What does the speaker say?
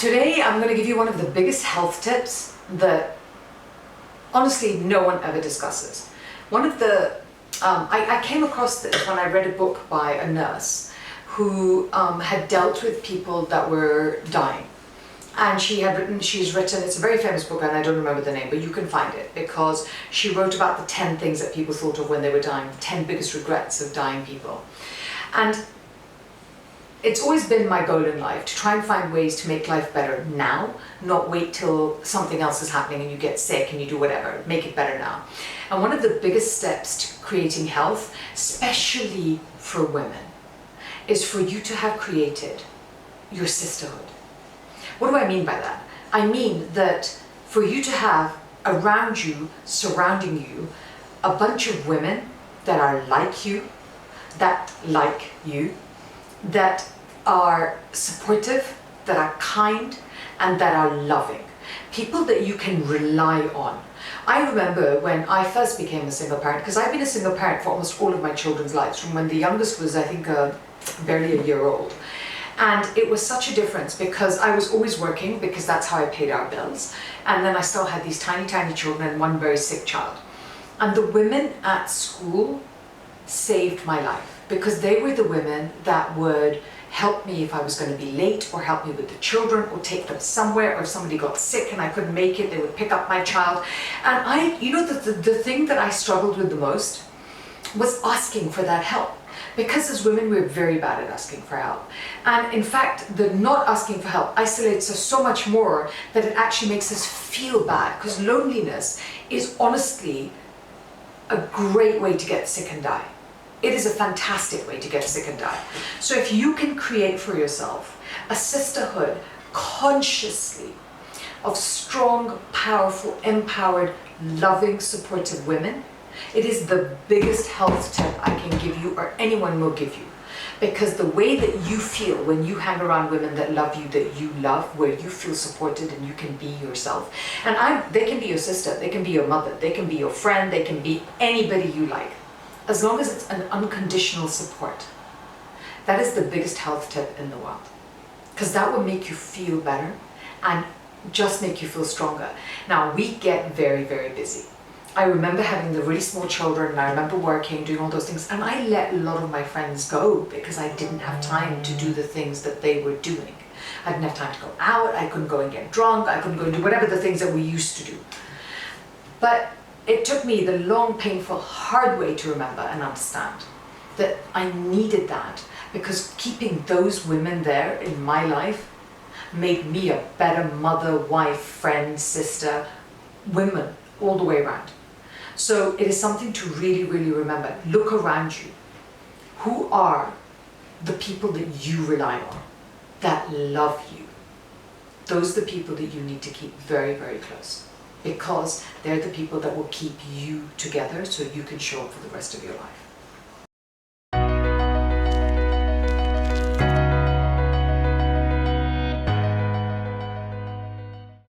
Today I'm going to give you one of the biggest health tips that honestly no one ever discusses. One of the, I came across this when I read a book by a nurse who had dealt with people that were dying. And she's written, it's a very famous book and I don't remember the name, but you can find it because she wrote about the 10 things that people thought of when they were dying, 10 biggest regrets of dying people. And it's always been my goal in life to try and find ways to make life better now, not wait till something else is happening and you get sick and you do whatever, make it better now. And one of the biggest steps to creating health, especially for women, is for you to have created your sisterhood. What do I mean by that? I mean that for you to have around you, surrounding you, a bunch of women that are like you, that are supportive, that are kind, and that are loving. People that you can rely on. I remember when I first became a single parent, because I've been a single parent for almost all of my children's lives, from when the youngest was, I think, barely a year old. And it was such a difference because I was always working because that's how I paid our bills. And then I still had these tiny, tiny children and one very sick child. And the women at school saved my life because they were the women that would help me if I was going to be late, or help me with the children, or take them somewhere, or if somebody got sick and I couldn't make it, they would pick up my child. And the thing that I struggled with the most was asking for that help. Because as women, we're very bad at asking for help. And in fact, the not asking for help isolates us so much more that it actually makes us feel bad, because loneliness is honestly a great way to get sick and die. It is a fantastic way to get sick and die. So if you can create for yourself a sisterhood consciously of strong, powerful, empowered, loving, supportive women, it is the biggest health tip I can give you, or anyone will give you. Because the way that you feel when you hang around women that love you, that you love, where you feel supported and you can be yourself. And they can be your sister, they can be your mother, they can be your friend, they can be anybody you like. As long as it's an unconditional support. That is the biggest health tip in the world. Because that will make you feel better and just make you feel stronger. Now, we get very, very busy. I remember having the really small children, and I remember working, doing all those things, and I let a lot of my friends go because I didn't have time to do the things that they were doing. I didn't have time to go out, I couldn't go and get drunk, I couldn't go and do whatever the things that we used to do. But it took me the long, painful, hard way to remember and understand that I needed that, because keeping those women there in my life made me a better mother, wife, friend, sister, woman, all the way around. So it is something to really, really remember. Look around you. Who are the people that you rely on, that love you? Those are the people that you need to keep very, very close, because they're the people that will keep you together so you can show up for the rest of your life.